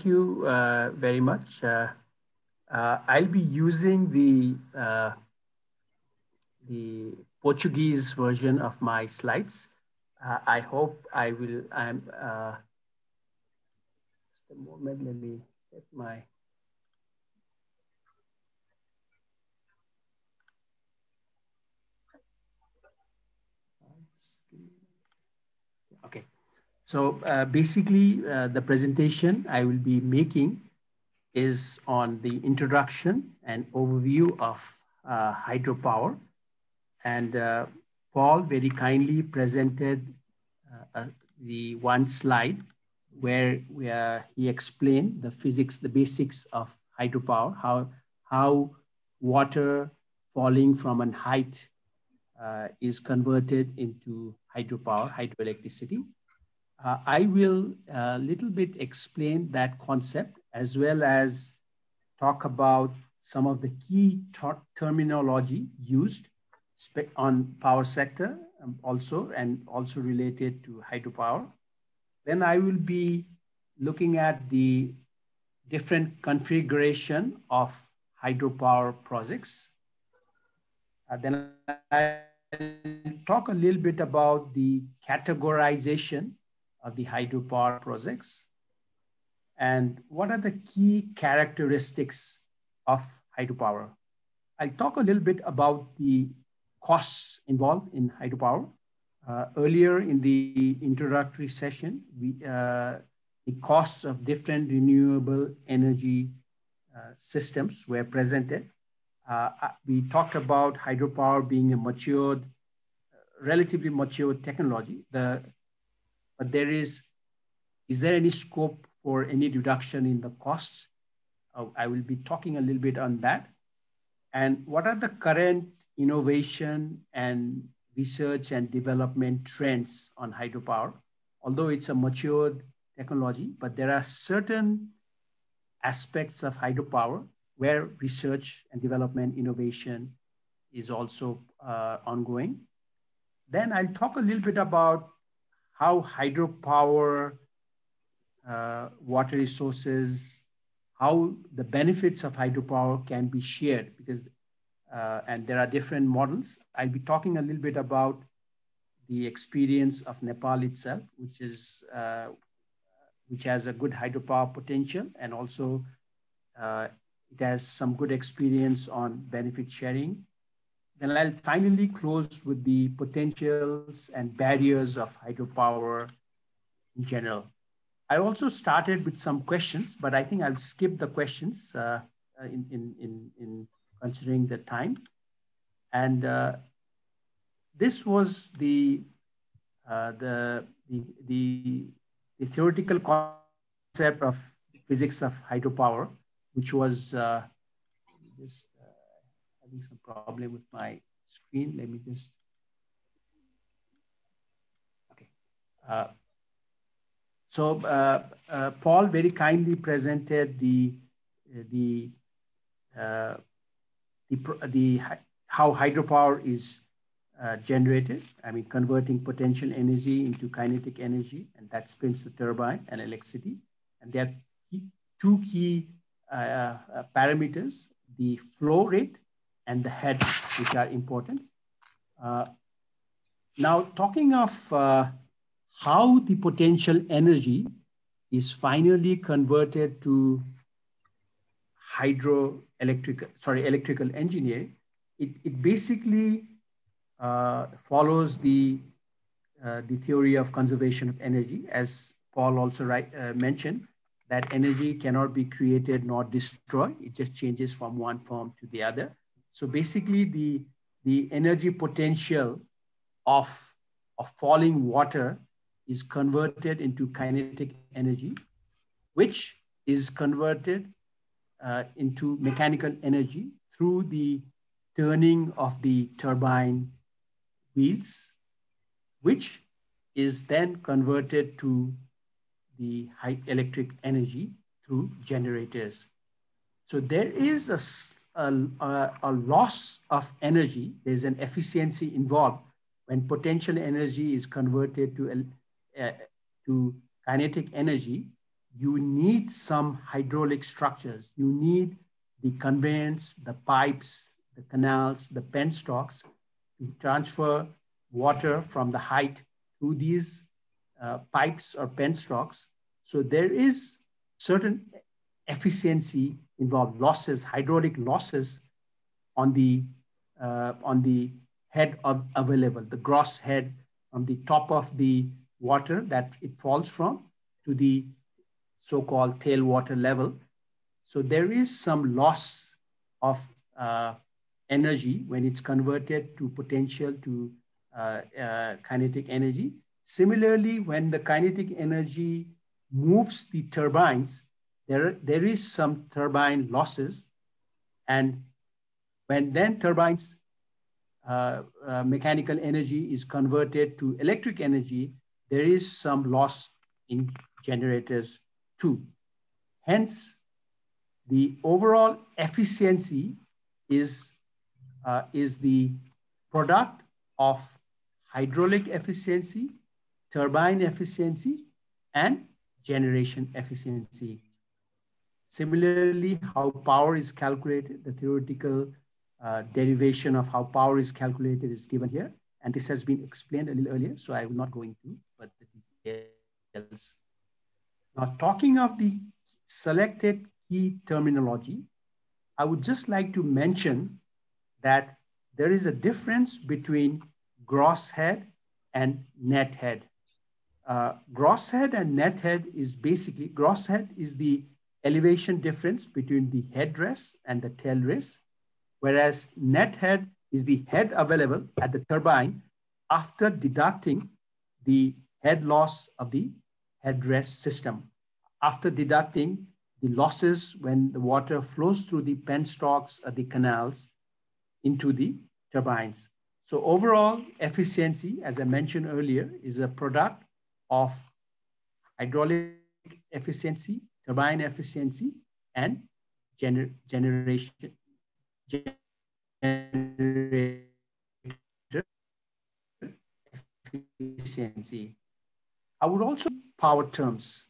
you very much. I'll be using the Portuguese version of my slides. I hope I will. Just a moment. Let me get my. Okay. So basically, the presentation I will be making is on the introduction and overview of hydropower. And Paul very kindly presented the one slide where he explained the physics, the basics of hydropower, how water falling from a height is converted into hydropower, hydroelectricity. I will a little bit explain that concept as well as talk about some of the key terminology used on power sector also, and also related to hydropower. Then I will be looking at the different configuration of hydropower projects. Then I'll talk a little bit about the categorization of the hydropower projects and what are the key characteristics of hydropower. I'll talk a little bit about the costs involved in hydropower. Earlier in the introductory session, the costs of different renewable energy systems were presented. We talked about hydropower being a matured, relatively mature technology. But is there any scope for any reduction in the costs? I will be talking a little bit on that. And what are the current innovation and research and development trends on hydropower? Although it's a matured technology, but there are certain aspects of hydropower where research and development innovation is also ongoing. Then I'll talk a little bit about how hydropower, water resources, how the benefits of hydropower can be shared, because and there are different models. I'll be talking a little bit about the experience of Nepal itself, which has a good hydropower potential, and also it has some good experience on benefit sharing. Then I'll finally close with the potentials and barriers of hydropower in general. I also started with some questions, but I think I'll skip the questions in considering the time. And this was the theoretical concept of physics of hydropower, which was just having some problem with my screen. Let me just, okay. So Paul very kindly presented how hydropower is generated. I mean, converting potential energy into kinetic energy, and that spins the turbine and electricity. And there are two key parameters: the flow rate and the head, which are important. Now, talking of how the potential energy is finally converted to electrical engineering, it basically follows the theory of conservation of energy, as Paul also mentioned, that energy cannot be created nor destroyed. It just changes from one form to the other. So basically, the energy potential of falling water is converted into kinetic energy, which is converted into mechanical energy through the turning of the turbine wheels, which is then converted to the high electric energy through generators. So there is a loss of energy. There's an efficiency involved when potential energy is converted to kinetic energy. you need some hydraulic structures. You need the conveyance, the pipes, the canals, the penstocks to transfer water from the height through these pipes or penstocks. So there is certain efficiency involved, losses, hydraulic losses on the head of available, the gross head from the top of the water that it falls from to the so-called tailwater level. So there is some loss of energy when it's converted to potential to kinetic energy. Similarly, when the kinetic energy moves the turbines, there is some turbine losses. And when then turbines mechanical energy is converted to electric energy, there is some loss in generators too. Hence, the overall efficiency is the product of hydraulic efficiency, turbine efficiency, and generation efficiency. Similarly, how power is calculated, the theoretical derivation of how power is calculated is given here. And this has been explained a little earlier, so I will not go into but the details. Now, talking of the selected key terminology, I would just like to mention that there is a difference between gross head and net head. Gross head and net head is basically, gross head is the elevation difference between the headrest and the tail rest, whereas net head is the head available at the turbine after deducting the head loss of the headrest system, after deducting the losses when the water flows through the penstocks or the canals into the turbines. So overall efficiency, as I mentioned earlier, is a product of hydraulic efficiency, turbine efficiency, and generation efficiency. I would also power terms.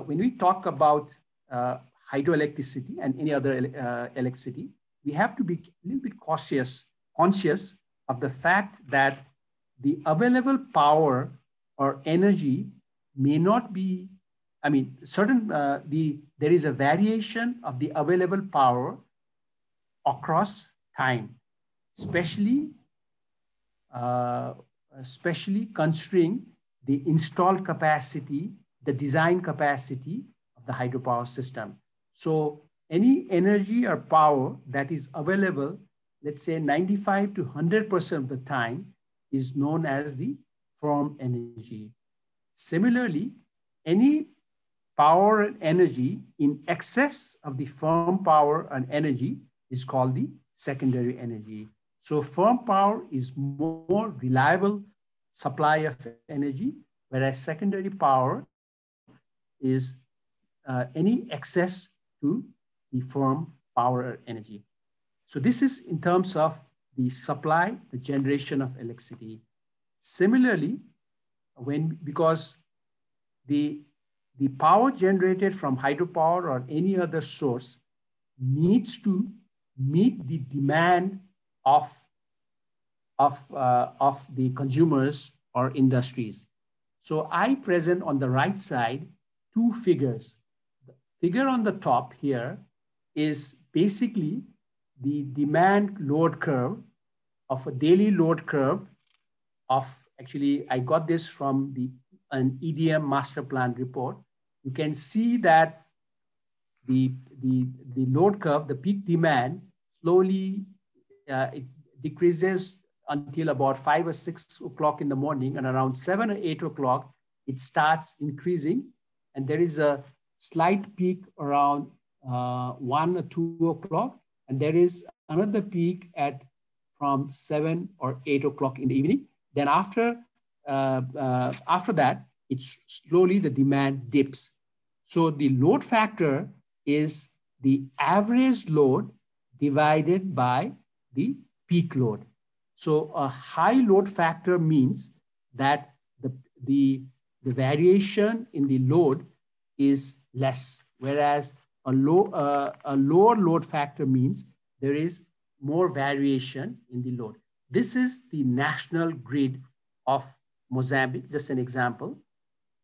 When we talk about hydroelectricity and any other electricity, we have to be a little bit conscious of the fact that the available power or energy may not be, I mean, certain, there is a variation of the available power across time, especially considering the installed capacity, the design capacity of the hydropower system. So any energy or power that is available, let's say 95 to 100% of the time, is known as the firm energy. Similarly, any power and energy in excess of the firm power and energy is called the secondary energy. So firm power is more reliable supply of energy, whereas secondary power is any excess to the firm power energy. So this is in terms of the supply, the generation of electricity. Similarly, because the power generated from hydropower or any other source needs to meet the demand of the consumers or industries. So I present on the right side two figures. The figure on the top here is basically the demand load curve of a daily load curve of, actually, I got this from an EDM master plan report. You can see that the load curve, the peak demand, slowly it decreases until about 5 or 6 o'clock in the morning, and around 7 or 8 o'clock, it starts increasing. And there is a slight peak around 1 or 2 o'clock. And there is another peak from 7 or 8 o'clock in the evening. Then after that, it's slowly the demand dips. So the load factor is the average load divided by the peak load. So a high load factor means that the variation in the load is less, whereas a lower load factor means there is more variation in the load. This is the national grid of Mozambique, just an example.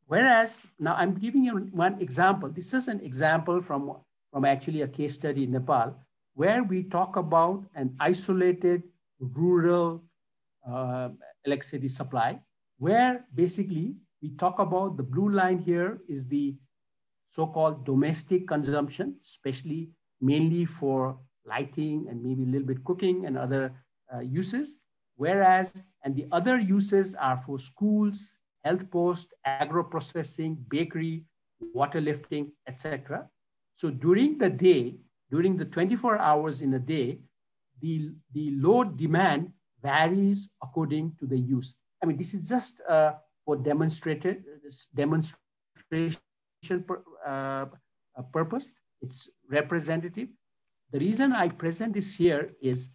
Whereas now I'm giving you one example. This is an example from actually a case study in Nepal, where we talk about an isolated rural electricity supply, where basically we talk about the blue line here is the so-called domestic consumption, especially mainly for lighting and maybe a little bit cooking and other uses. Whereas, and the other uses are for schools, health post, agro-processing, bakery, water lifting, etc. So during the day, during the 24 hours in a day, the load demand varies according to the use. I mean, this is just for demonstration purpose. It's representative. The reason I present this here is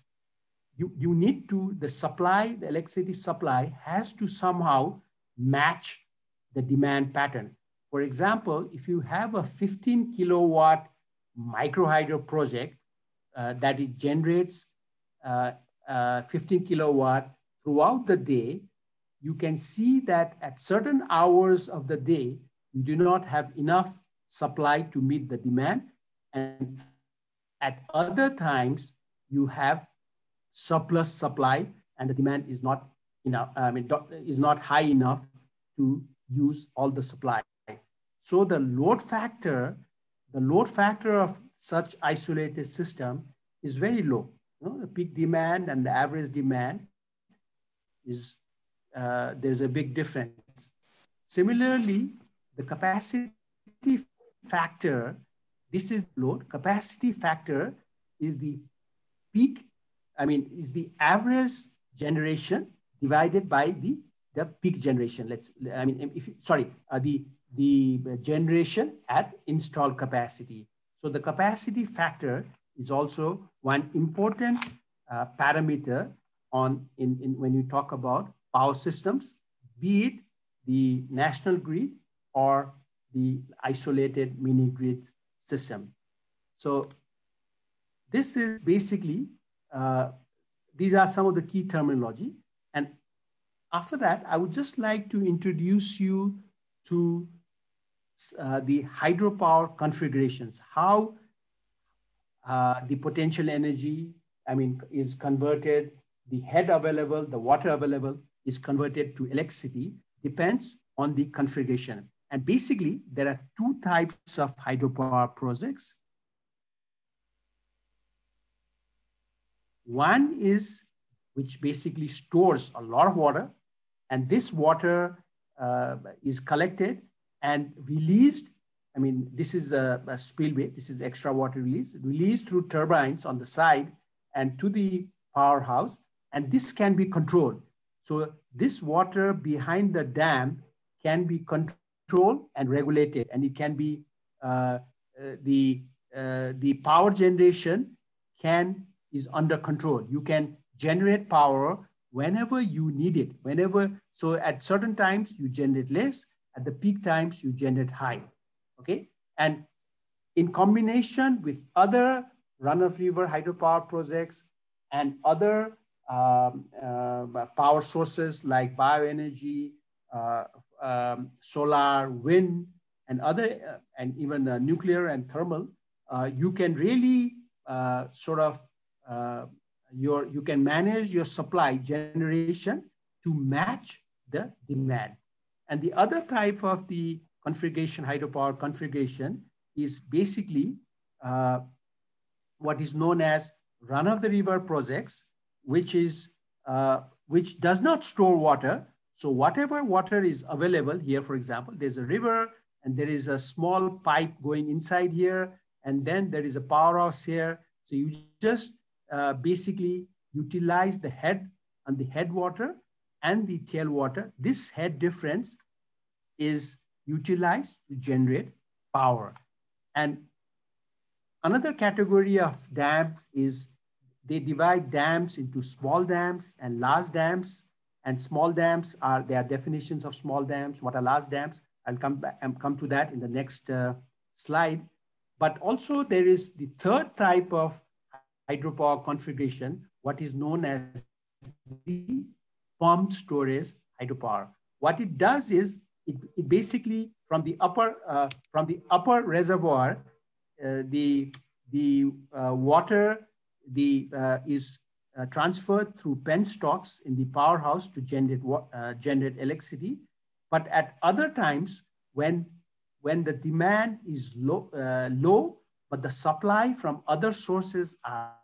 you need to, the supply, the electricity supply has to somehow match the demand pattern. For example, if you have a 15 kilowatt micro hydro project that it generates 15 kilowatt throughout the day, you can see that at certain hours of the day, you do not have enough supply to meet the demand. And at other times, you have surplus supply and the demand is not enough, is not high enough to use all the supply. So the load factor of such isolated system is very low. You know, the peak demand and the average demand is, there's a big difference. Similarly, the capacity factor, this is load, capacity factor is the peak, is the average generation divided by the peak generation. The generation at installed capacity. So the capacity factor is also one important parameter when you talk about power systems, be it the national grid or the isolated mini grid system. So this is basically, these are some of the key terminology. And after that, I would just like to introduce you to the hydropower configurations, how the potential energy, is converted, the head available, the water available is converted to electricity, depends on the configuration. And basically, there are two types of hydropower projects. One is, which basically stores a lot of water, and this water is collected and released. This is a spillway, this is extra water released through turbines on the side and to the powerhouse, and this can be controlled. So this water behind the dam can be controlled and regulated, and it can be, the power generation is under control. You can generate power whenever you need it, so at certain times you generate less, at the peak times you generate high, okay? And in combination with other run-of-river hydropower projects and other power sources like bioenergy, solar, wind, and other, and even nuclear and thermal, you can really you can manage your supply generation to match the demand. And the other type of the configuration, hydropower configuration, is basically what is known as run-of-the-river projects, which does not store water. So whatever water is available here, for example, there's a river and there is a small pipe going inside here, and then there is a powerhouse here. So you just basically utilize the head and the headwater and the tailwater. This head difference is utilized to generate power. And another category of dams is they divide dams into small dams and large dams. And small dams there are definitions of small dams. What are large dams? I'll come to that in the next slide. But also there is the third type of hydropower configuration, what is known as the pumped storage hydropower. What it does is it basically from the upper reservoir, the water is transferred through penstocks in the powerhouse to generate electricity. But at other times, when the demand is low, but the supply from other sources are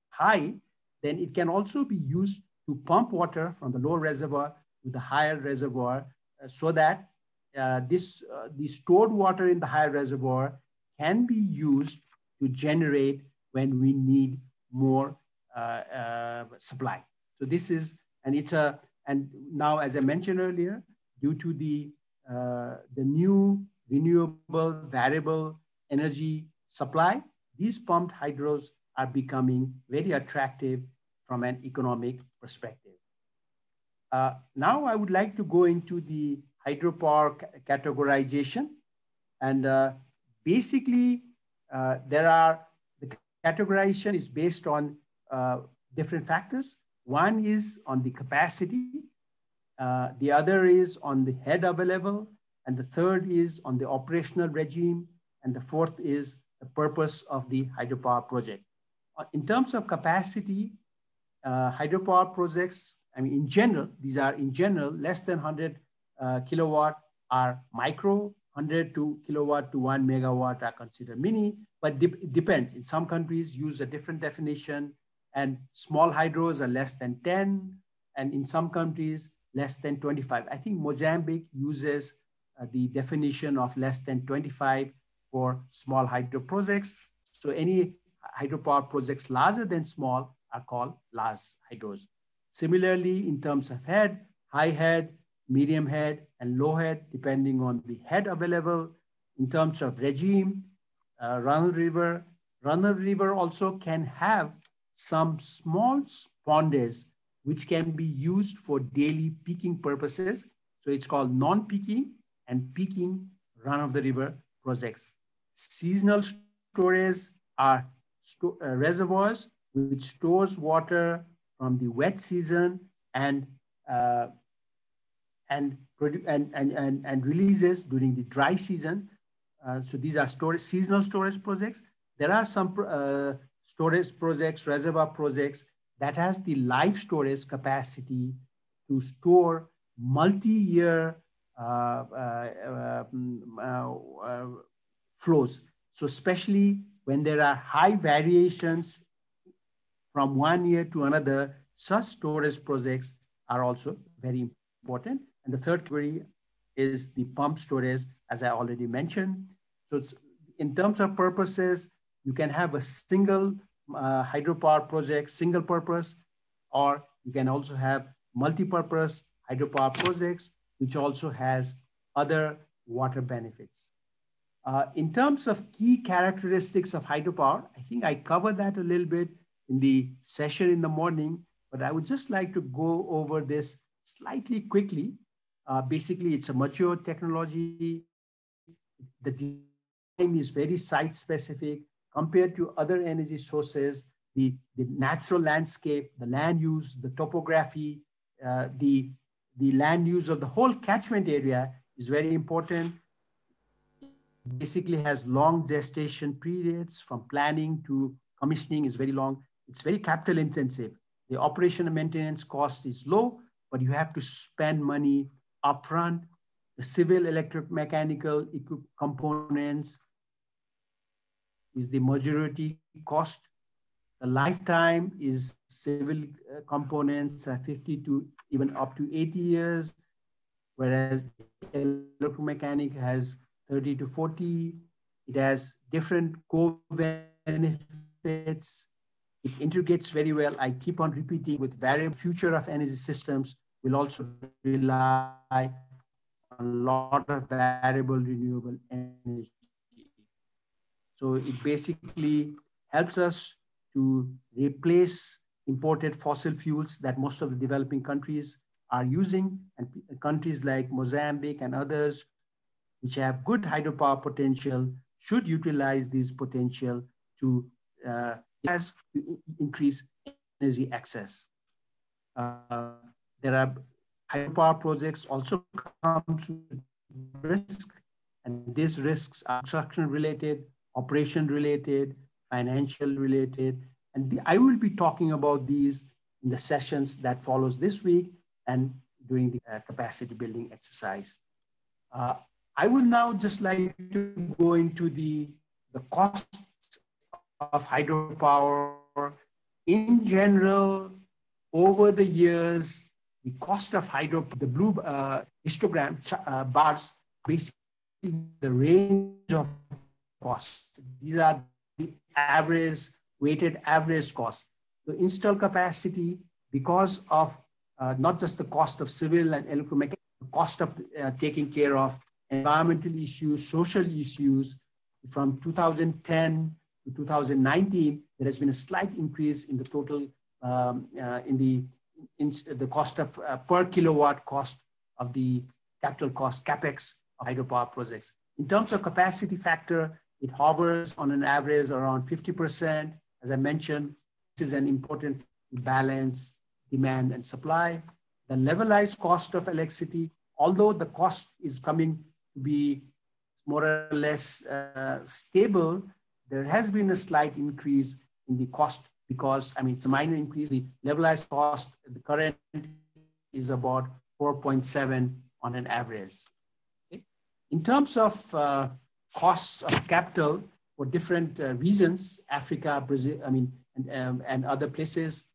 high, then it can also be used to pump water from the lower reservoir to the higher reservoir, so that the stored water in the higher reservoir can be used to generate when we need more supply. So this is, and now, as I mentioned earlier, due to the new renewable variable energy supply, these pumped hydros are becoming very attractive from an economic perspective. Now I would like to go into the hydropower categorization. And basically, the categorization is based on different factors. One is on the capacity, the other is on the head available, and the third is on the operational regime, and the fourth is the purpose of the hydropower project. In terms of capacity, hydropower projects, I mean, in general, these are in general less than 100 kilowatt are micro, 100 kilowatt to 1 megawatt are considered mini, but it depends. In some countries use a different definition, and small hydros are less than 10, and in some countries less than 25. I think Mozambique uses the definition of less than 25 for small hydro projects. So any hydropower projects larger than small are called large hydros. Similarly, in terms of head, high head, medium head, and low head, depending on the head available. In terms of regime, run-of-river also can have some small sponges which can be used for daily peaking purposes. So it's called non-peaking and peaking run-of-the-river projects. Seasonal storage are reservoirs which stores water from the wet season and releases during the dry season. So these are seasonal storage projects. There are some storage projects, reservoir projects that has the live storage capacity to store multi-year flows. So especially when there are high variations from one year to another, such storage projects are also very important. And the third category is the pump storage, as I already mentioned. So it's, in terms of purposes, you can have a single hydropower project, single purpose, or you can also have multi-purpose hydropower projects, which also has other water benefits. In terms of key characteristics of hydropower, I think I covered that a little bit in the session in the morning, but I would just like to go over this slightly quickly. Basically, it's a mature technology. The design is very site-specific compared to other energy sources. The natural landscape, the land use, the topography, the land use of the whole catchment area is very important. It basically has long gestation periods from planning to commissioning is very long. It's very capital intensive. The operation and maintenance cost is low, but you have to spend money upfront. The civil, electromechanical components is the majority cost. The lifetime is civil components are 50 to even up to 80 years, whereas electromechanic has 30 to 40. It has different co-benefits. It integrates very well. I keep on repeating with variable future of energy systems will also rely on a lot of variable renewable energy. So it basically helps us to replace imported fossil fuels that most of the developing countries are using, and countries like Mozambique and others, which have good hydropower potential, should utilize this potential to increase energy access. There are hydropower projects also comes with risk, and these risks are construction related, operation related, financial related, and I will be talking about these in the sessions that follows this week and during the capacity building exercise. I would now just like to go into the cost of hydropower in general. Over the years, the cost of the blue histogram bars, basically the range of costs. These are the average, weighted average cost. So install capacity, because of not just the cost of civil and electromechanical, the cost of taking care of environmental issues, social issues. From 2010 to 2019, there has been a slight increase in the total in the cost of per kilowatt cost of the capital cost, CapEx of hydropower projects. In terms of capacity factor, it hovers on an average around 50%. As I mentioned, this is an important balance, demand and supply. The levelized cost of electricity, although the cost is coming to be more or less stable, there has been a slight increase in the cost because, I mean, it's a minor increase. The levelized cost, the current is about 4.7 on an average. Okay. In terms of costs of capital for different regions, Africa, Brazil, I mean, and other places,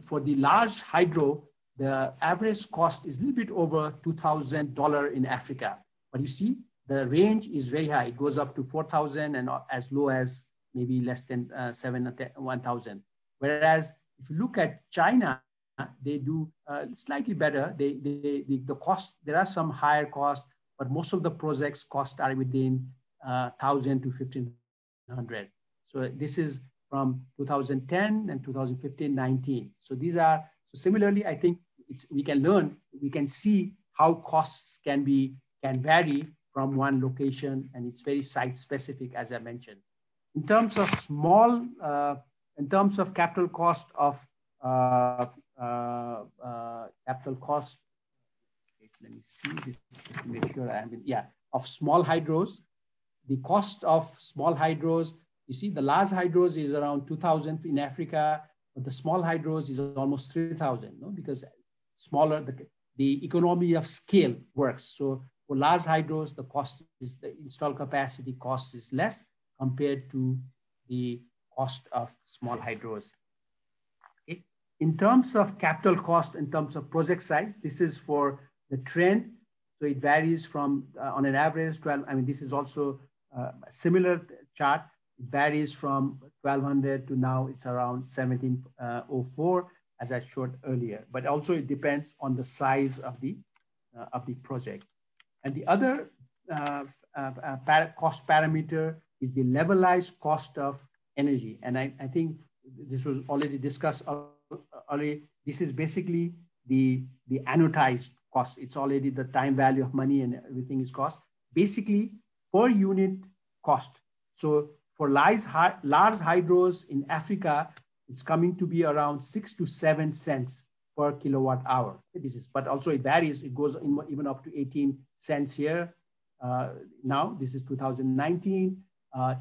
for the large hydro, the average cost is a little bit over $2,000 in Africa. But you see, the range is very high. It goes up to 4,000 and as low as maybe less than 1,000. Whereas if you look at China, they do slightly better. The cost, there are some higher costs, but most of the projects cost are within 1,000 to 1,500. So this is from 2010 and 2015-19. So these are, so similarly, I think we can learn, we can see how costs can vary from one location, and it's very site specific, as I mentioned. In terms of in terms of capital cost of capital cost, let me see this to make sure I am, yeah, of small hydros. The cost of small hydros, you see the large hydros is around 2,000 in Africa, but the small hydros is almost 3,000, no? Because smaller, the economy of scale works. So for large hydros, the cost is, the install capacity cost is less compared to the cost of small hydros. Okay. In terms of capital cost, in terms of project size, this is for the trend. So it varies from, on an average, 12, I mean, this is also a similar chart. It varies from 1,200 to now it's around 1,704, as I showed earlier. But also it depends on the size of the project. And the other cost parameter is the levelized cost of energy. And I think this was already discussed already. This is basically the annuitized cost. It's already the time value of money and everything is cost. Basically per unit cost. So for large hydros in Africa, it's coming to be around 6 to 7 cents per kilowatt hour. This is, but also it varies. It goes even up to 18 cents here. Now this is 2019.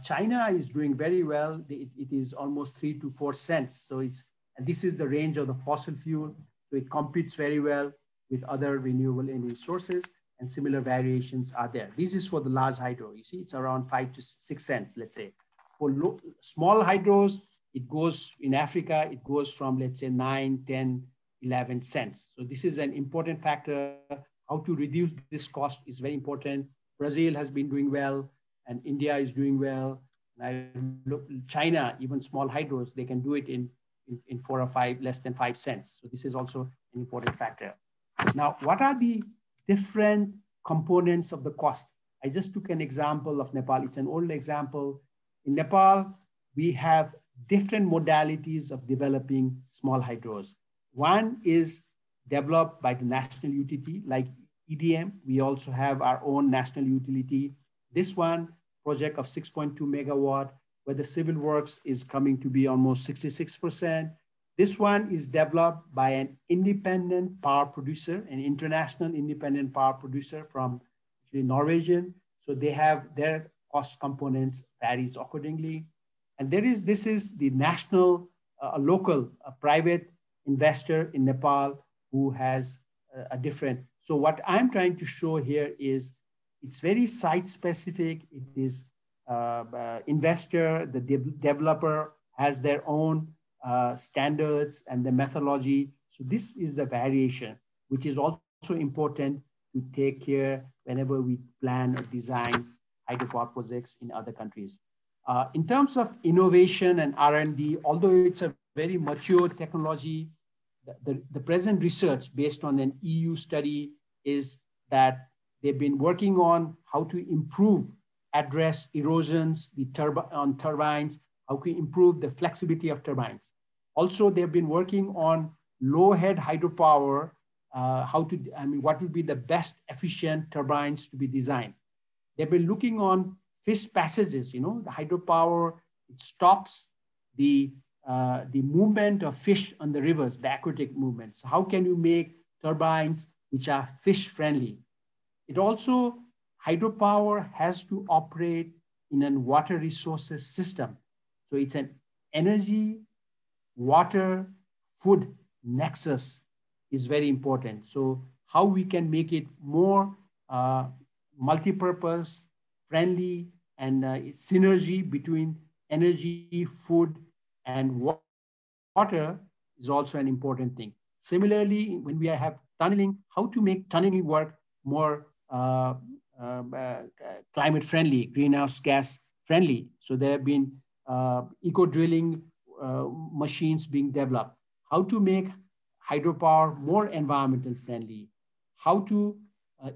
China is doing very well. It is almost 3 to 4 cents. So it's, and this is the range of the fossil fuel. So it competes very well with other renewable energy sources, and similar variations are there. This is for the large hydro. You see, it's around 5 to 6 cents, let's say. For small hydros, it goes in Africa, it goes from, let's say, 9, 10, 11 cents. So this is an important factor. How to reduce this cost is very important. Brazil has been doing well, and India is doing well. China, even small hydros, they can do it in 4 or 5, less than 5 cents. So this is also an important factor. Now, what are the different components of the cost? I just took an example of Nepal. It's an old example. In Nepal, we have different modalities of developing small hydros. One is developed by the national utility, like EDM. We also have our own national utility. This one project of 6.2 megawatt, where the civil works is coming to be almost 66%. This one is developed by an independent power producer, an international independent power producer from actually Norwegian. So they have their cost components varies accordingly. And this is the national, local, private investor in Nepal who has a different. So what I'm trying to show here is it's very site specific. It is investor, the developer has their own standards and the methodology. So this is the variation, which is also important to take care whenever we plan or design hydropower projects in other countries. In terms of innovation and R&D, although it's a very mature technology, the present research based on an EU study is that they've been working on how to improve, address erosions on turbines, how to improve the flexibility of turbines. Also, they've been working on low head hydropower, what would be the best efficient turbines to be designed. They've been looking on fish passages, the hydropower, it stops the movement of fish on the rivers, the aquatic movements. So how can you make turbines which are fish friendly? It also, hydropower has to operate in a water resources system. So it's an energy, water, food nexus is very important. So how we can make it more multi-purpose, friendly, and synergy between energy, food, and water is also an important thing. Similarly, when we have tunneling, how to make tunneling work more climate friendly, greenhouse gas friendly. So there have been eco-drilling machines being developed. How to make hydropower more environmental friendly. How to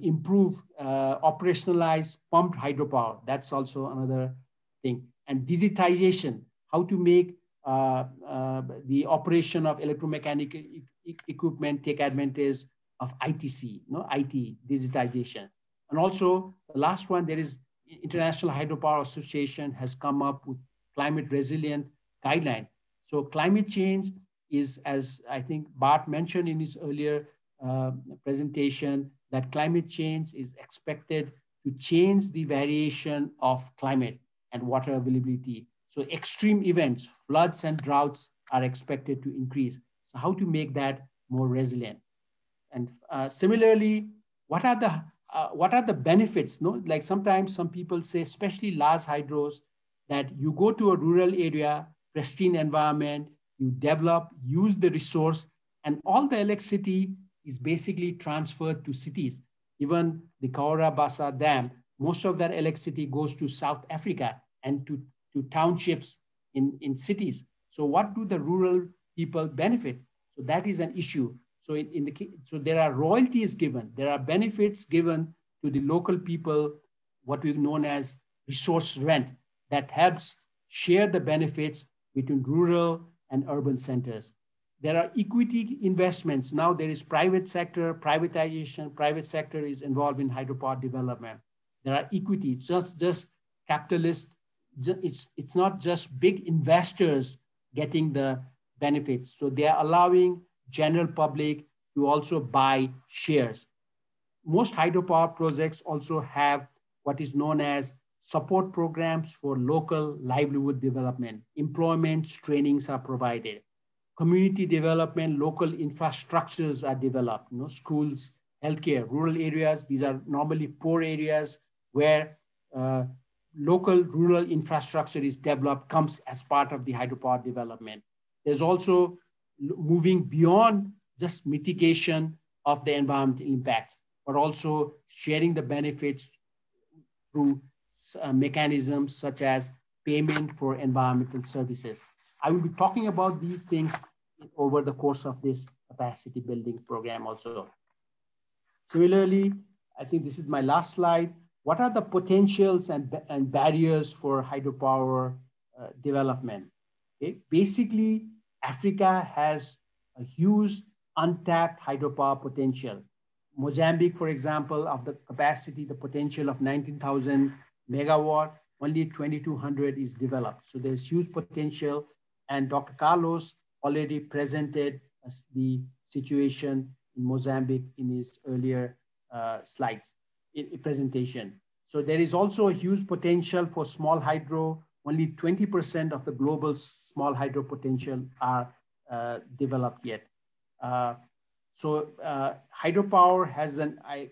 improve, operationalize pumped hydropower. That's also another thing. And digitization, how to make the operation of electromechanical equipment take advantage of ITC, IT, digitization. And also the last one, there is International Hydropower Association has come up with climate resilient guideline. So climate change is, as I think Bart mentioned in his earlier presentation, that climate change is expected to change the variation of climate and water availability. So extreme events, floods and droughts are expected to increase. So how to make that more resilient? And similarly, what are the benefits? Like sometimes some people say, especially large hydros, that you go to a rural area, pristine environment, you develop, use the resource, and all the electricity is basically transferred to cities. Even the Cahora Bassa Dam, most of that electricity goes to South Africa and to townships in cities. So what do the rural people benefit? So that is an issue. So so there are royalties given, there are benefits given to the local people, what we've known as resource rent, that helps share the benefits between rural and urban centers. There are equity investments. Now there is private sector, privatization, private sector is involved in hydropower development. There are equity, just capitalist, it's not just big investors getting the benefits. So they are allowing general public to also buy shares. Most hydropower projects also have what is known as support programs for local livelihood development. Employment trainings are provided. Community development, local infrastructures are developed, schools, healthcare, rural areas. These are normally poor areas where local rural infrastructure is developed, comes as part of the hydropower development. There's also moving beyond just mitigation of the environmental impacts, but also sharing the benefits through mechanisms such as payment for environmental services. I will be talking about these things over the course of this capacity building program also. Similarly, I think this is my last slide. What are the potentials and barriers for hydropower development? Okay. Basically, Africa has a huge untapped hydropower potential. Mozambique, for example, of the capacity, the potential of 19,000 megawatt. only 2,200 is developed. So there's huge potential. And Dr. Carlos already presented the situation in Mozambique in his earlier slides, presentation. So there is also a huge potential for small hydro. Only 20% of the global small hydro potential are developed yet. So hydropower has I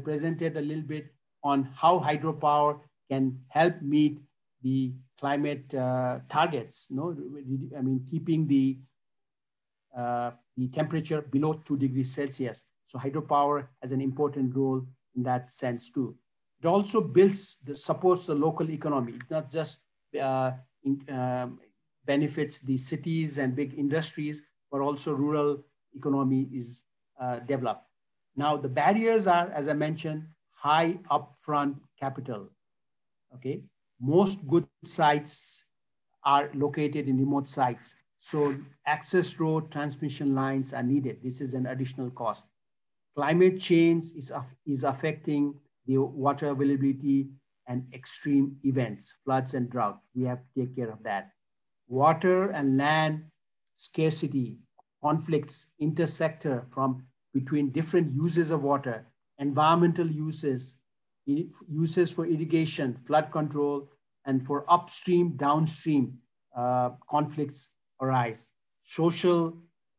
presented a little bit on how hydropower can help meet the climate targets. No, I mean, keeping the temperature below 2 degrees Celsius. So hydropower has an important role in that sense too. It also supports the local economy. It not just benefits the cities and big industries, but also rural economy is developed. Now the barriers are, as I mentioned, high upfront capital. Okay, most good sites are located in remote sites. So access road transmission lines are needed. This is an additional cost. Climate change is affecting the water availability and extreme events, floods and droughts. We have to take care of that. Water and land scarcity, conflicts, intersector between different uses of water, environmental uses for irrigation, flood control, and for upstream, downstream conflicts arise. Social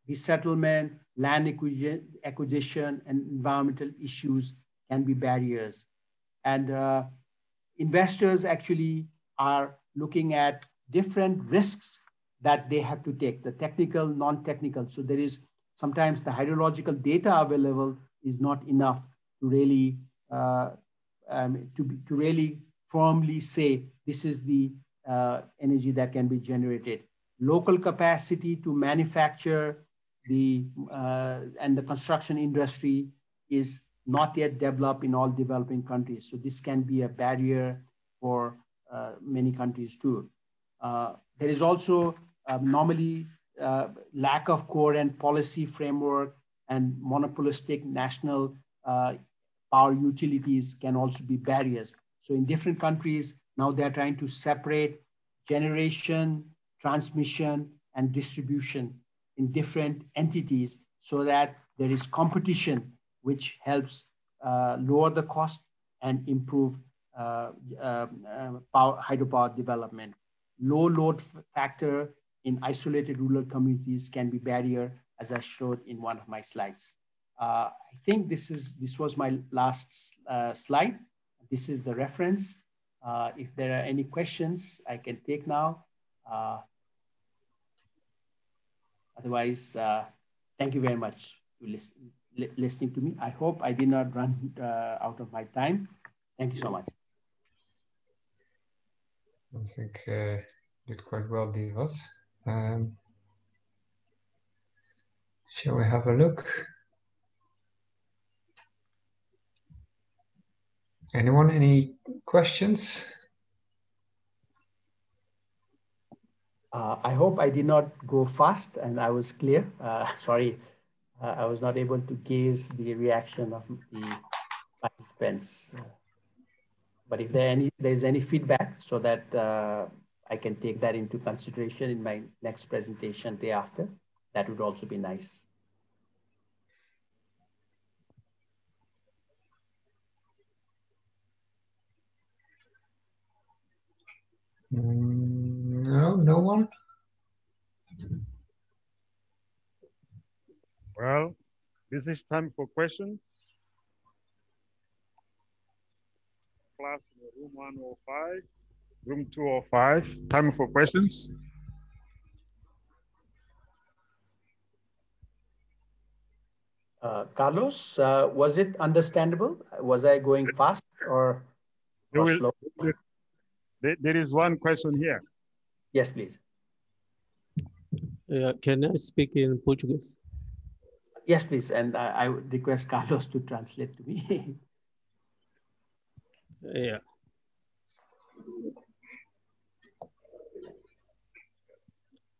resettlement, land acquisition, and environmental issues can be barriers. And investors actually are looking at different risks that they have to take, the technical, non-technical. So there is sometimes the hydrological data available is not enough to really to really firmly say this is the energy that can be generated. Local capacity to manufacture and the construction industry is not yet developed in all developing countries. So this can be a barrier for many countries too. There is also normally lack of coherent policy framework, and monopolistic national power utilities can also be barriers. So in different countries, now they're trying to separate generation, transmission, and distribution in different entities so that there is competition, which helps lower the cost and improve hydropower development. Low load factor in isolated rural communities can be barrier, as I showed in one of my slides. I think this was my last slide. This is the reference. If there are any questions, I can take now. Otherwise, thank you very much for listening to me. I hope I did not run out of my time. Thank you so much. I think you did quite well, Diwas. Shall we have a look? Anyone, any questions? I hope I did not go fast and I was clear. Sorry, I was not able to gauge the reaction of the participants. But if there's any feedback, so that I can take that into consideration in my next presentation day after, that would also be nice. No, no one. Well, this is time for questions. Class in room 105, room 205, time for questions. Carlos, was it understandable? Was I going fast or slow? There is one question here. Yes, please. Can I speak in Portuguese? Yes, please. And I would request Carlos to translate to me. Yeah.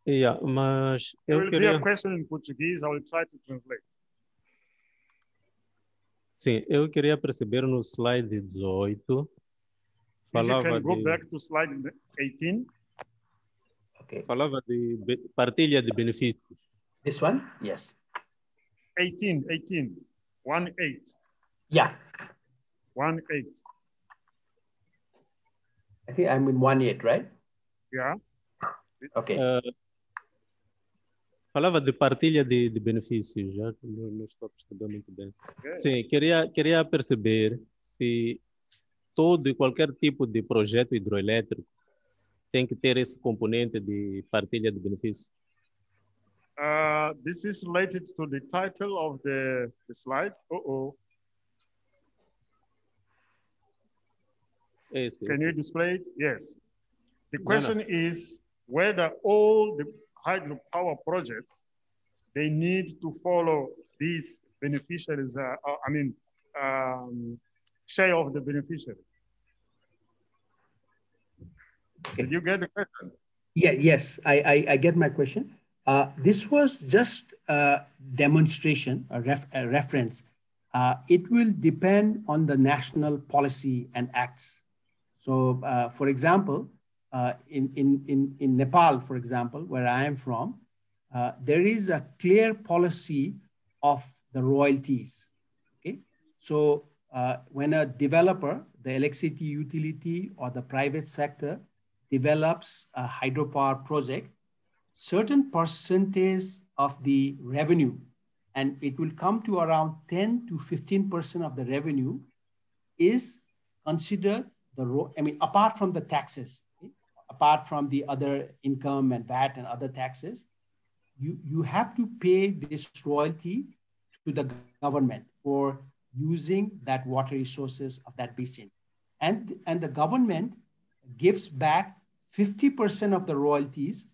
Yeah, mas There eu will queria... be a question in Portuguese. I will try to translate. Sim, eu queria perceber no slide 18, If you falava can go de, back to slide 18. Okay. falava de partilha de benefícios. This one? Yes. 18, 18, 1-8, Yeah. 1-8. I think I'm in 1.8, right? Yeah. Okay. Falava de partilha de benefícios, já não estou a perceber muito bem. Okay. Sim, queria perceber se todo e qualquer tipo de projeto hidroelétrico tem que ter esse componente de partilha de benefícios. This is related to the title of the slide. Can you display it? Yes. The question is whether all the hydropower projects, they need to follow these beneficiaries, share of the beneficiaries. Okay. Did you get the question? Yeah, yes, I get my question. This was just a demonstration, a reference. It will depend on the national policy and acts. So, for example, in Nepal, for example, where I am from, there is a clear policy of the royalties. Okay, so when a developer, the electricity utility or the private sector develops a hydropower project, certain percentage of the revenue, and it will come to around 10 to 15% of the revenue, is considered apart from the taxes, okay? Apart from the other income and VAT and other taxes, you have to pay this royalty to the government for using that water resources of that basin. And the government gives back 50% of the royalties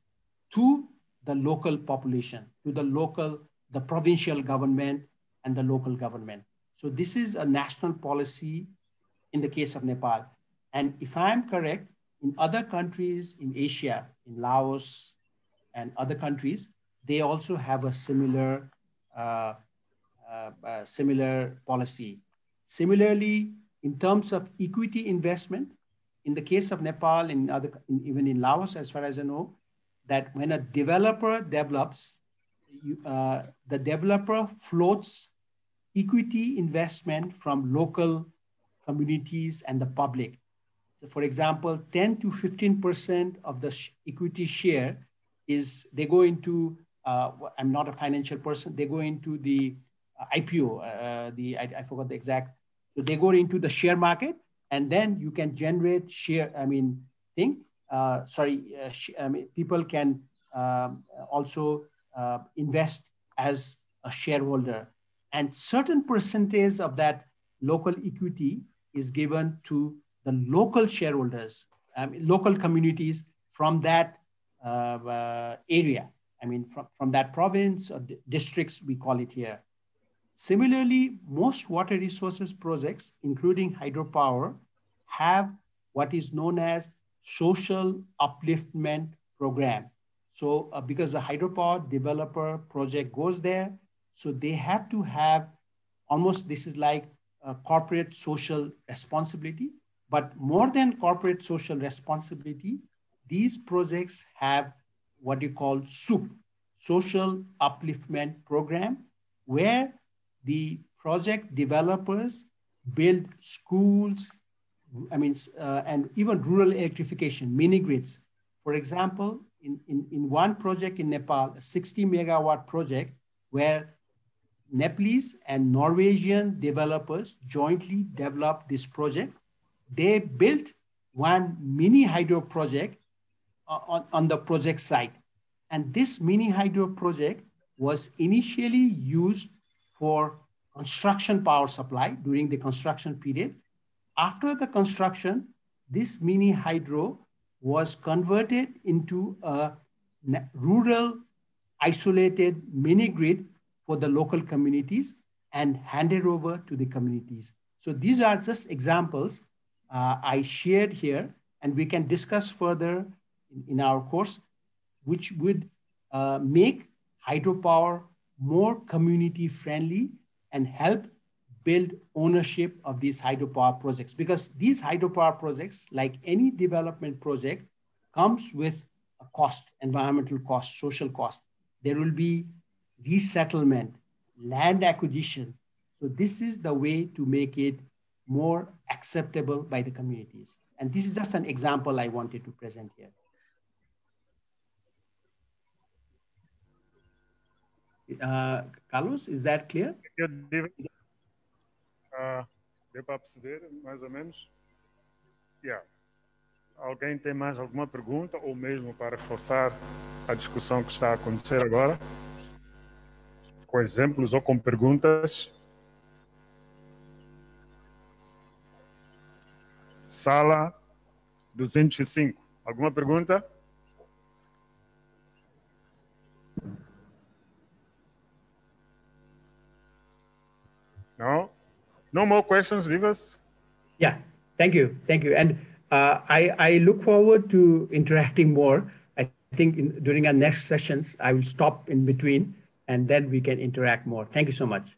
to the local population, to the provincial government and the local government. So this is a national policy in the case of Nepal. And if I'm correct, in other countries in Asia, in Laos and other countries, they also have a similar policy. Similarly, in terms of equity investment, in the case of Nepal, even in Laos, as far as I know, that when a developer develops, the developer floats equity investment from local communities and the public. So for example, 10 to 15% of the equity share they go into, I'm not a financial person, they go into the IPO, I forgot the exact, so they go into the share market, and then you can generate people can also invest as a shareholder, and certain percentage of that local equity is given to the local shareholders, local communities from that area, from that province or districts, we call it here. Similarly, most water resources projects, including hydropower, have what is known as social upliftment program. So because the hydropower developer project goes there, so they have to have almost, this is like a corporate social responsibility, but more than corporate social responsibility, these projects have what you call SUP, social upliftment program, where the project developers build schools, and even rural electrification, mini grids. For example, in one project in Nepal, a 60 megawatt project where Nepalese and Norwegian developers jointly developed this project. They built one mini hydro project on the project site. And this mini hydro project was initially used for construction power supply during the construction period. After the construction, this mini hydro was converted into a rural isolated mini grid for the local communities and handed over to the communities. So these are just examples I shared here, and we can discuss further in our course, which would make hydropower more community friendly and help build ownership of these hydropower projects, because these hydropower projects, like any development project, comes with a cost, environmental cost, social cost. There will be resettlement, land acquisition. So this is the way to make it more acceptable by the communities. And this is just an example I wanted to present here. Carlos, is that clear? Deu para perceber, mais ou menos? Yeah. Alguém tem mais alguma pergunta ou mesmo para reforçar a discussão que está a acontecer agora? Com exemplos ou com perguntas? Sala 205. Alguma pergunta? No? No more questions, Divas? Yeah, thank you. Thank you. And I look forward to interacting more. I think during our next sessions, I will stop in between and then we can interact more. Thank you so much.